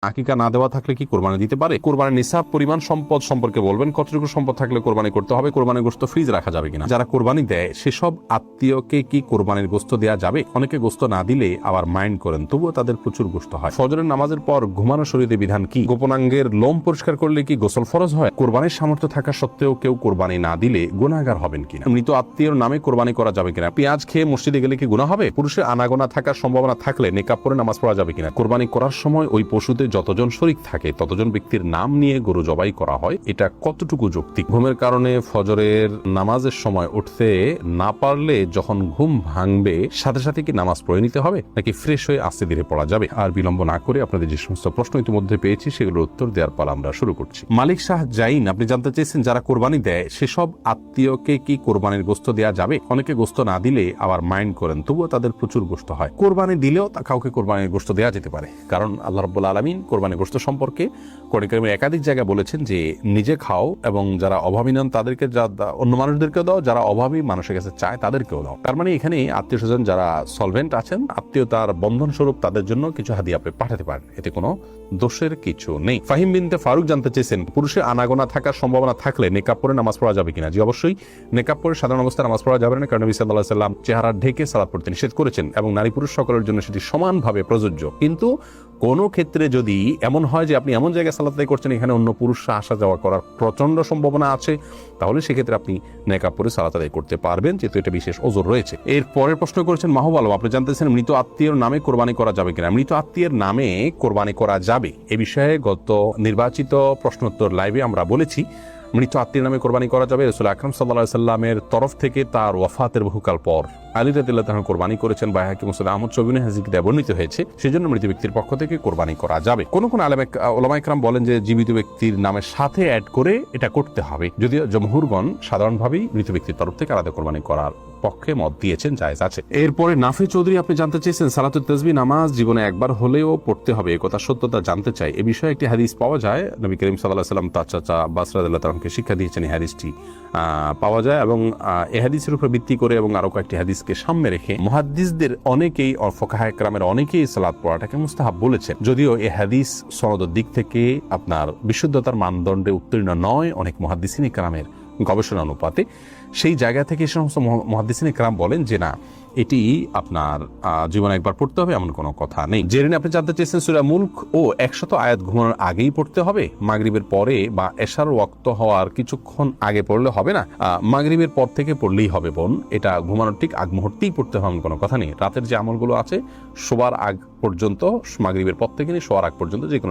আকিকা না দেওয়া থাকলে কি কোরবানি দিতে পারে? কোরবানির নিসাব পরিমাণ সম্পদ সম্পর্কে বলবেন, কতটুকু সম্পদ থাকলে কোরবানি করতে হবে, কোরবানির গোশত ফ্রিজ রাখা যাবে কিনা, যারা কোরবানি দেয় সেসব আত্মীয়কে কি কোরবানির গোশত দেওয়া যাবে? অনেকে গোশত না দিলে আবার মাইন্ড করেন, তবুও তাদের প্রচুর গোশত হয়। ফজরের নামাজের পর ঘুমানো শরীরে বিধান কি? গোপনাঙ্গের লোম পরিষ্কার করলে কি গোসল ফরজ হয়? কোরবানির সামর্থ্য থাকা সত্ত্বেও কেউ কোরবানি না দিলে গুনাহগার হবেন কিনা? মৃত আত্মীয়র নামে কোরবানি করা যাবে কিনা? পেঁয়াজ খেয়ে মসজিদে গেলে কি গুনাহ হবে? পুরুষের আনাগোনা থাকার সম্ভাবনা থাকলে নেকাব পরে নামাজ পড়া যাবে কিনা? কোরবানি করার সময় ওই পশুতে যতজন শরীক থাকে ততজন ব্যক্তির নাম নিয়ে গরু জবাই করা হয়, এটা কতটুকু যৌক্তিক? ঘুমের কারণে ফজরের নামাজের সময় উঠতে না পারলে যখন ঘুম ভাঙবে সাথে সাথে কি নামাজ পড়ে নিতে হবে, নাকি ফ্রেশ হয়ে আস্তে ধীরে পড়া যাবে? আর বিলম্ব না করে আপনাদের যে সমস্ত প্রশ্ন ইতিমধ্যে পেয়েছি সেগুলোর উত্তর দেওয়ার পালা আমরা শুরু করছি। মালিক শাহ জাইন, আপনি জানতে চেয়েছেন যারা কোরবানি দেয় সেসব আত্মীয়কে কি কোরবানির গোশত দেওয়া যাবে? অনেকে গোশত না দিলে আবার মাইন্ড করেন, তবুও তাদের প্রচুর গোশত হয়। কোরবানি দিলেও কাউকে কোরবানির গোশত দেওয়া যেতে পারে, কারণ আল্লাহ রাব্বুল আলামিন কোরবানির গোশত সম্পর্কে কোরআন কারীমের একাধিক জায়গায় বলেছেন যে নিজে খাও এবং যারা অভাবী নন তাদেরকে, অন্য মানুষদেরকেও দাও, যারা অভাবী মানুষের কাছে চায় তাদেরকেও দাও। তার মানে এখানে আত্মীয় স্বজন যারা সলভেন্ট আছেন, আত্মীয়তার বন্ধন স্বরূপ তাদের জন্য কিছু হাদিয়া আপনি পাঠাতে পারেন, এতে কোনো দোষের কিছু নেই। ফাহিম বিনতে ফারুক জানতে চেয়েছেন পুরুষের আনাগোনা থাকার সম্ভাবনা থাকলে নেকাব পরে নামাজ পড়া যাবে কিনা? জি অবশ্যই, নেকাব পরে সাধারণ অবস্থায় নামাজ পড়া যাবে না, কারণ নবী সাল্লাল্লাহু আলাইহি ওয়াসাল্লাম চেহারা ঢেকে সালাত পড়তে নিষেধ করেছেন এবং নারী পুরুষ সকলের জন্য সেটি সমানভাবে প্রযোজ্য। কিন্তু কোনো ক্ষেত্রে যদি এমন হয় যে আপনি এমন জায়গায় সালাত আদায় করছেন এখানে অন্য পুরুষরা আসা যাওয়া করার প্রচন্ড সম্ভাবনা আছে, তাহলে সেক্ষেত্রে আপনি নেকাব পরে সালাত আদায় করতে পারবেন, যেহেতু এটা বিশেষ ওজর রয়েছে। এর পরের প্রশ্ন করেছেন মাহবুব আলম, আপনি জানতেছেন মৃত আত্মীয়ের নামে কোরবানি করা যাবে কিনা? মৃত আত্মীয়ের নামে কোরবানি করা যাবে, এ বিষয়ে গত নির্বাচিত প্রশ্নোত্তর লাইভে আমরা বলেছি মৃত আত্মীয়ের নামে কোরবানি করা যাবে। রাসূল আকরাম সাল্লাল্লাহু আলাইহি সাল্লামের তরফ থেকে তার ওয়াফাতের বহুকাল পর আলী রাদিয়াল্লাহু তাআলা কোরবানি করেছেন, বাইহাকি মুসনাদ আহমদ শবিনে হাদিসে বর্ণিত হয়েছে, সেজন্য মৃত ব্যক্তির পক্ষ থেকে কোরবানি করা যাবে। কোন কোন উলামা ইকরাম বলেন যে জীবিত ব্যক্তির নামের সাথে অ্যাড করে এটা করতে হবে, যদিও জমহুরগণ সাধারণভাবেই মৃত ব্যক্তির তরফ থেকে আলাদা কোরবানি করার পক্ষে মত দিয়েছেন, জায়েজ আছে। এরপরে নাফি চৌধুরী, আপনি জানতে চেয়েছেন সালাতুত তাসবিহ নামাজ জীবনে একবার হলেও পড়তে হবে, এ কথা সত্যতা জানতে চাই। এ বিষয়ে একটি হাদিস পাওয়া যায়, নবী করিম সাল্লাল্লাহু আলাইহি ওয়াসাল্লাম তার চাচা আব্বাস রাদিয়াল্লাহু তাআলাকে শিক্ষা দিয়েছেন, এই হাদিসটি পাওয়া যায় এবং এই হাদিসের উপর ভিত্তি করে এবং আরো কয়েকটি হাদিসকে সামনে রেখে মুহাদ্দিসদের অনেকেই, ফুকাহায়ে কেরামের অনেকেই সালাত পড়াটাকে মুস্তাহাব বলেছেন, যদিও এই হাদিস সনদের দিক থেকে আপনার বিশুদ্ধতার মানদণ্ডে উত্তীর্ণ নয়। অনেক মুহাদ্দিসিন কেরামের গবেষণা অনুপাতে সেই জায়গা থেকে সমস্ত মুহাদ্দিসিন কেরাম বলেন যে না, এটি আপনার জীবনে একবার পড়তে হবে এমন কোনো কথা নেই। জেরিন, আপনি জানতে চেয়েছেন সূরা মুলক ও 100 আয়াত ঘুমানোর আগেই পড়তে হবে, মাগরিবের পরে বা এশার ওয়াক্ত হওয়ার কিছুক্ষণ আগে পড়লে হবে না? মাগরিবের পর থেকে পড়লেই হবে বোন, এটা ঘুমানোর ঠিক আগ মুহূর্তেই পড়তে হবে এমন কোনো কথা নেই। রাতের যে আমলগুলো আছে শোবার আগ পর্যন্ত, মাগরিবের পর থেকে নিয়ে শোয়ার আগ পর্যন্ত যে কোনো